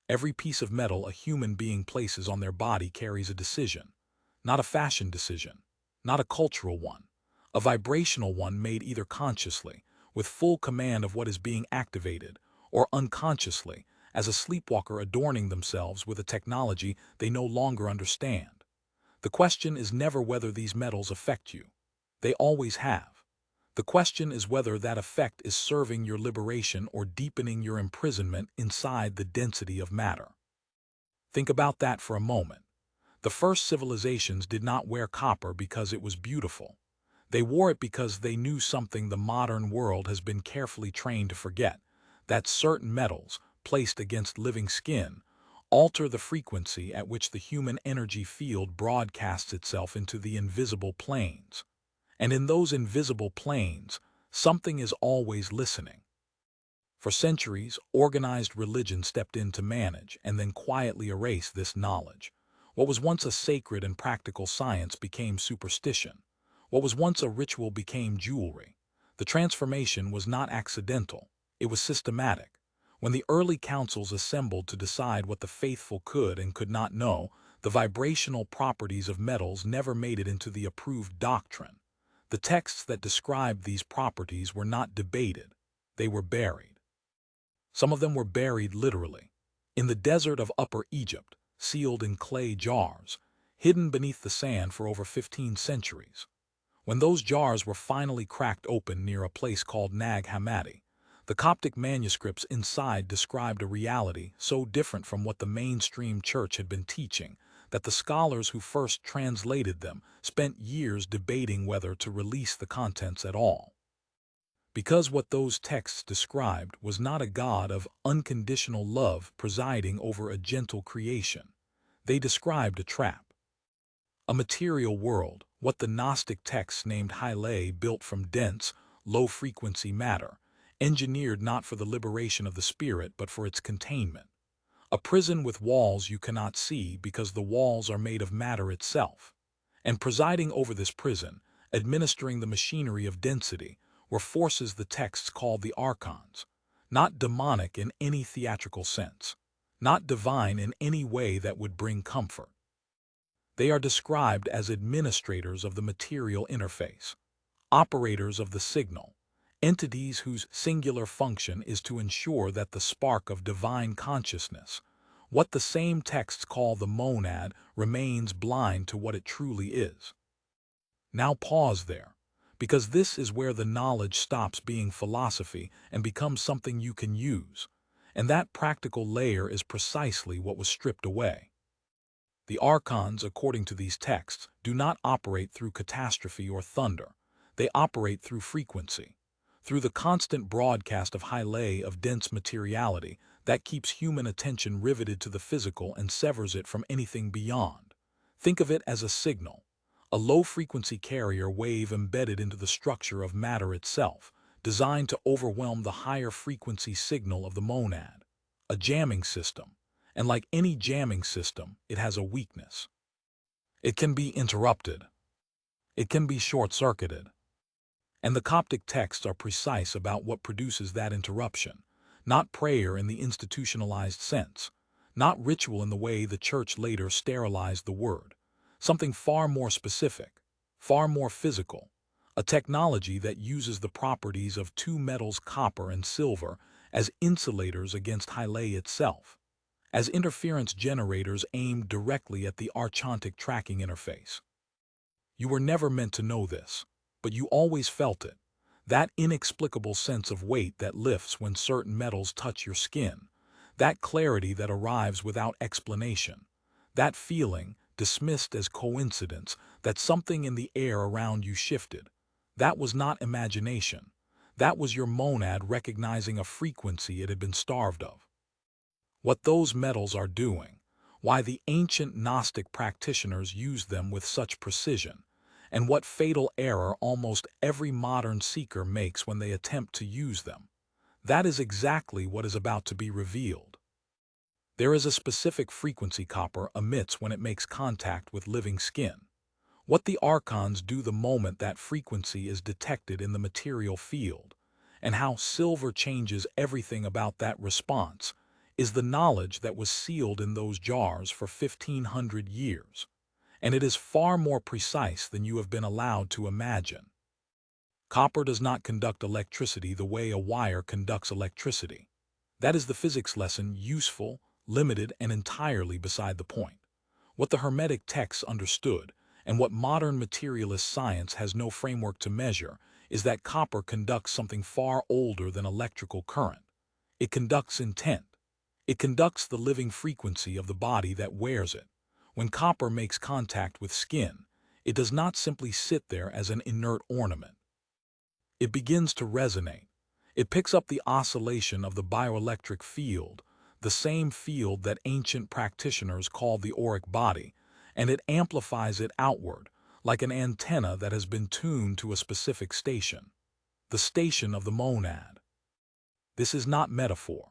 Every piece of metal a human being places on their body carries a decision. Not a fashion decision, not a cultural one, a vibrational one made either consciously, with full command of what is being activated, or unconsciously, as a sleepwalker adorning themselves with a technology they no longer understand. The question is never whether these metals affect you. They always have. The question is whether that effect is serving your liberation or deepening your imprisonment inside the density of matter. Think about that for a moment. The first civilizations did not wear copper because it was beautiful. They wore it because they knew something the modern world has been carefully trained to forget, that certain metals, placed against living skin, alter the frequency at which the human energy field broadcasts itself into the invisible planes. And in those invisible planes, something is always listening. For centuries, organized religion stepped in to manage and then quietly erase this knowledge. What was once a sacred and practical science became superstition. What was once a ritual became jewelry. The transformation was not accidental, it was systematic. When the early councils assembled to decide what the faithful could and could not know, the vibrational properties of metals never made it into the approved doctrine. The texts that described these properties were not debated, they were buried. Some of them were buried literally. In the desert of Upper Egypt, sealed in clay jars, hidden beneath the sand for over 15 centuries. When those jars were finally cracked open near a place called Nag Hammadi, the Coptic manuscripts inside described a reality so different from what the mainstream church had been teaching that the scholars who first translated them spent years debating whether to release the contents at all. Because what those texts described was not a God of unconditional love presiding over a gentle creation. They described a trap. A material world, what the Gnostic texts named Hylae, built from dense, low-frequency matter, engineered not for the liberation of the spirit but for its containment. A prison with walls you cannot see because the walls are made of matter itself. And presiding over this prison, administering the machinery of density, were forces the texts called the Archons, not demonic in any theatrical sense, not divine in any way that would bring comfort. They are described as administrators of the material interface, operators of the signal, entities whose singular function is to ensure that the spark of divine consciousness, what the same texts call the monad, remains blind to what it truly is. Now pause there, because this is where the knowledge stops being philosophy and becomes something you can use, and that practical layer is precisely what was stripped away. The Archons, according to these texts, do not operate through catastrophe or thunder. They operate through frequency, through the constant broadcast of Hylae of dense materiality that keeps human attention riveted to the physical and severs it from anything beyond. Think of it as a signal, a low-frequency carrier wave embedded into the structure of matter itself, designed to overwhelm the higher frequency signal of the monad, a jamming system. And like any jamming system, it has a weakness. It can be interrupted. It can be short-circuited. And the Coptic texts are precise about what produces that interruption, not prayer in the institutionalized sense, not ritual in the way the church later sterilized the word, something far more specific, far more physical, a technology that uses the properties of two metals, copper and silver, as insulators against Hylae itself, as interference generators aimed directly at the archontic tracking interface. You were never meant to know this, but you always felt it, that inexplicable sense of weight that lifts when certain metals touch your skin, that clarity that arrives without explanation, that feeling, dismissed as coincidence, that something in the air around you shifted. That was not imagination. That was your monad recognizing a frequency it had been starved of. What those metals are doing, why the ancient Gnostic practitioners used them with such precision, and what fatal error almost every modern seeker makes when they attempt to use them. That is exactly what is about to be revealed. There is a specific frequency copper emits when it makes contact with living skin. What the Archons do the moment that frequency is detected in the material field, and how silver changes everything about that response, is the knowledge that was sealed in those jars for 1,500 years, and it is far more precise than you have been allowed to imagine. Copper does not conduct electricity the way a wire conducts electricity. That is the physics lesson, useful, limited, and entirely beside the point. What the Hermetic texts understood, and what modern materialist science has no framework to measure, is that copper conducts something far older than electrical current. It conducts intent. It conducts the living frequency of the body that wears it. When copper makes contact with skin, it does not simply sit there as an inert ornament. It begins to resonate. It picks up the oscillation of the bioelectric field, the same field that ancient practitioners called the auric body, and it amplifies it outward, like an antenna that has been tuned to a specific station, the station of the monad. This is not metaphor.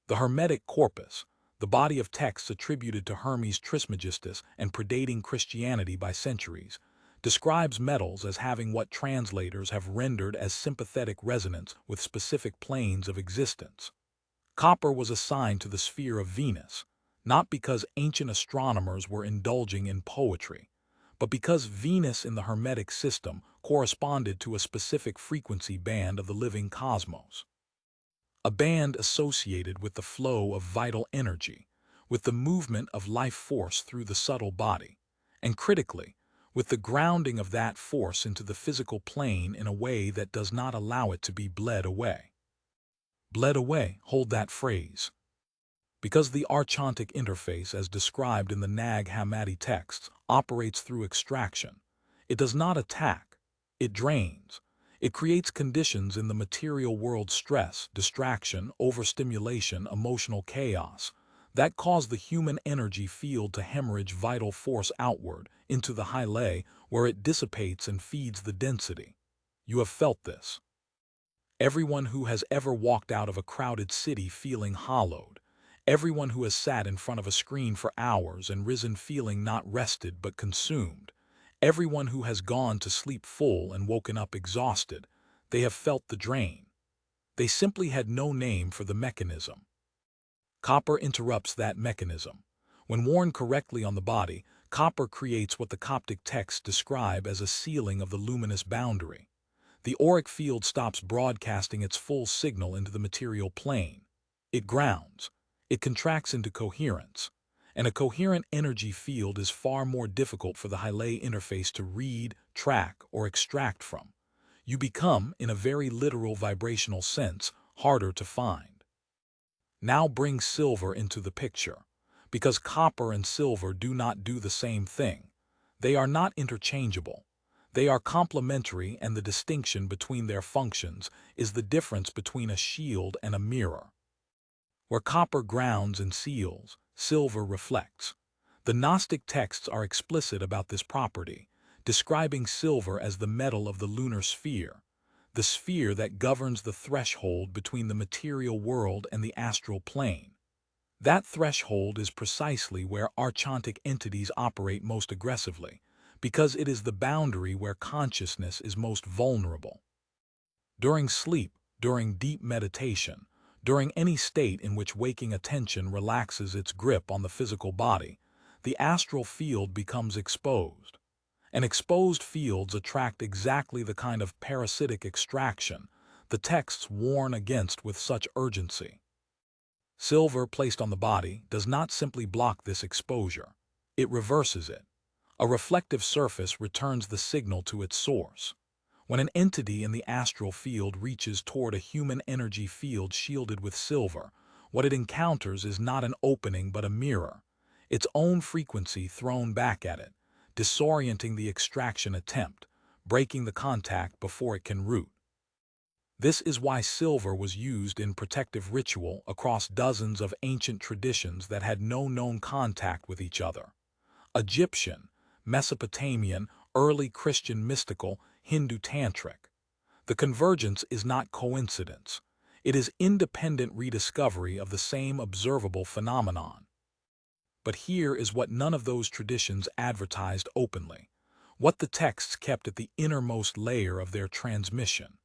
The Hermetic corpus, the body of texts attributed to Hermes Trismegistus and predating Christianity by centuries, describes metals as having what translators have rendered as sympathetic resonance with specific planes of existence. Copper was assigned to the sphere of Venus, not because ancient astronomers were indulging in poetry, but because Venus in the Hermetic system corresponded to a specific frequency band of the living cosmos. A band associated with the flow of vital energy, with the movement of life force through the subtle body, and critically, with the grounding of that force into the physical plane in a way that does not allow it to be bled away. Bled away, hold that phrase. Because the archontic interface as described in the Nag Hammadi texts operates through extraction, it does not attack, it drains. It creates conditions in the material world, stress, distraction, overstimulation, emotional chaos, that cause the human energy field to hemorrhage vital force outward into the hylae, where it dissipates and feeds the density. You have felt this. Everyone who has ever walked out of a crowded city feeling hollowed, everyone who has sat in front of a screen for hours and risen feeling not rested but consumed, everyone who has gone to sleep full and woken up exhausted, they have felt the drain. They simply had no name for the mechanism. Copper interrupts that mechanism. When worn correctly on the body, copper creates what the Coptic texts describe as a sealing of the luminous boundary. The auric field stops broadcasting its full signal into the material plane. It grounds. It contracts into coherence. And a coherent energy field is far more difficult for the hylae interface to read, track, or extract from. You become, in a very literal vibrational sense, harder to find. Now bring silver into the picture. Because copper and silver do not do the same thing. They are not interchangeable. They are complementary, and the distinction between their functions is the difference between a shield and a mirror. Where copper grounds and seals, silver reflects. The Gnostic texts are explicit about this property, describing silver as the metal of the lunar sphere, the sphere that governs the threshold between the material world and the astral plane. That threshold is precisely where archontic entities operate most aggressively, because it is the boundary where consciousness is most vulnerable. During sleep, during deep meditation, during any state in which waking attention relaxes its grip on the physical body, the astral field becomes exposed. And exposed fields attract exactly the kind of parasitic extraction the texts warn against with such urgency. Silver placed on the body does not simply block this exposure. It reverses it. A reflective surface returns the signal to its source. When an entity in the astral field reaches toward a human energy field shielded with silver, what it encounters is not an opening but a mirror, its own frequency thrown back at it, disorienting the extraction attempt, breaking the contact before it can root. This is why silver was used in protective ritual across dozens of ancient traditions that had no known contact with each other. Egyptian, Mesopotamian, early Christian mystical, Hindu tantric. The convergence is not coincidence. It is independent rediscovery of the same observable phenomenon. But here is what none of those traditions advertised openly, what the texts kept at the innermost layer of their transmission.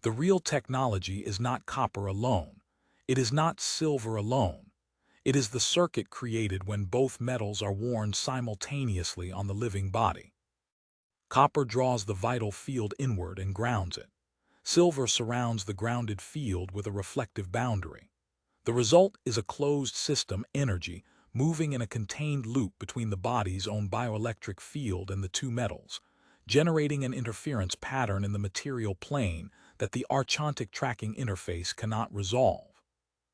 The real technology is not copper alone. It is not silver alone. It is the circuit created when both metals are worn simultaneously on the living body. Copper draws the vital field inward and grounds it. Silver surrounds the grounded field with a reflective boundary. The result is a closed system energy moving in a contained loop between the body's own bioelectric field and the two metals, generating an interference pattern in the material plane that the archontic tracking interface cannot resolve.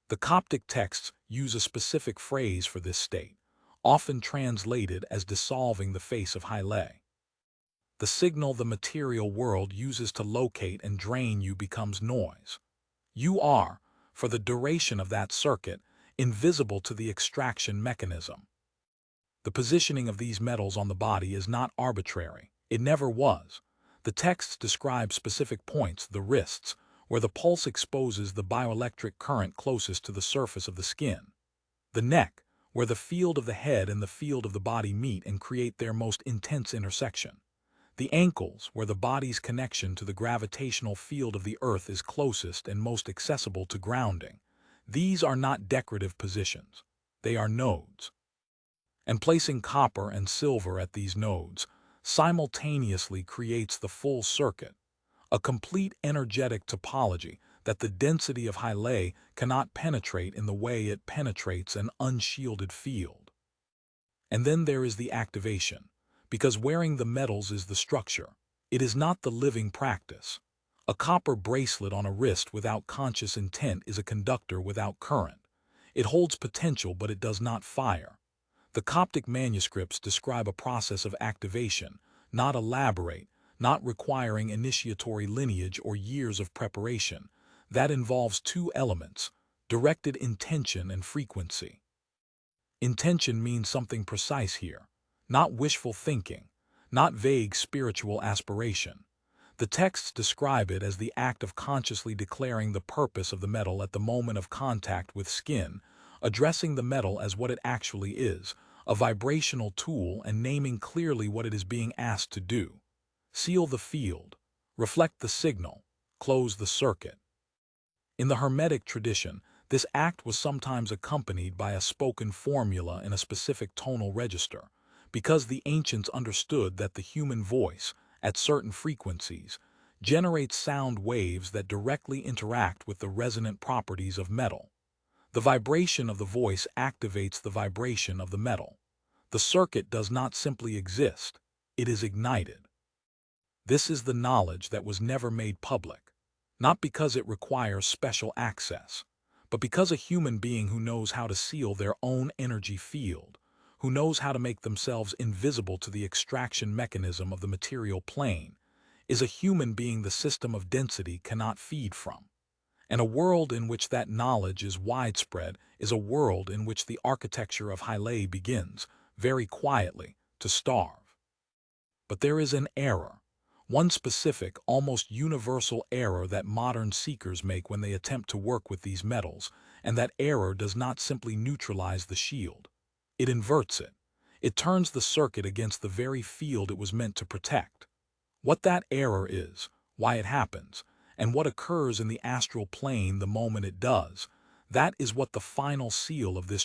The Coptic texts use a specific phrase for this state, often translated as dissolving the face of Hyle. The signal the material world uses to locate and drain you becomes noise. You are, for the duration of that circuit, invisible to the extraction mechanism. The positioning of these metals on the body is not arbitrary. It never was. The texts describe specific points, the wrists, where the pulse exposes the bioelectric current closest to the surface of the skin. The neck, where the field of the head and the field of the body meet and create their most intense intersection. The ankles, where the body's connection to the gravitational field of the earth is closest and most accessible to grounding. These are not decorative positions. They are nodes. And placing copper and silver at these nodes simultaneously creates the full circuit, a complete energetic topology that the density of Hyle cannot penetrate in the way it penetrates an unshielded field. And then there is the activation, because wearing the metals is the structure. It is not the living practice. A copper bracelet on a wrist without conscious intent is a conductor without current. It holds potential, but it does not fire. The Coptic manuscripts describe a process of activation, not elaborate, not requiring initiatory lineage or years of preparation, that involves two elements: directed intention and frequency. Intention means something precise here, not wishful thinking, not vague spiritual aspiration. The texts describe it as the act of consciously declaring the purpose of the metal at the moment of contact with skin, addressing the metal as what it actually is, a vibrational tool, and naming clearly what it is being asked to do. Seal the field, reflect the signal, close the circuit. In the Hermetic tradition, this act was sometimes accompanied by a spoken formula in a specific tonal register, because the ancients understood that the human voice, at certain frequencies, generates sound waves that directly interact with the resonant properties of metal. The vibration of the voice activates the vibration of the metal. The circuit does not simply exist, it is ignited. This is the knowledge that was never made public, not because it requires special access, but because a human being who knows how to seal their own energy field, who knows how to make themselves invisible to the extraction mechanism of the material plane, is a human being the system of density cannot feed from. And a world in which that knowledge is widespread is a world in which the architecture of Hyle begins, very quietly, to starve. But there is an error, one specific, almost universal error that modern seekers make when they attempt to work with these metals, and that error does not simply neutralize the shield. It inverts it. It turns the circuit against the very field it was meant to protect. What that error is, why it happens, and what occurs in the astral plane the moment it does, that is what the final seal of this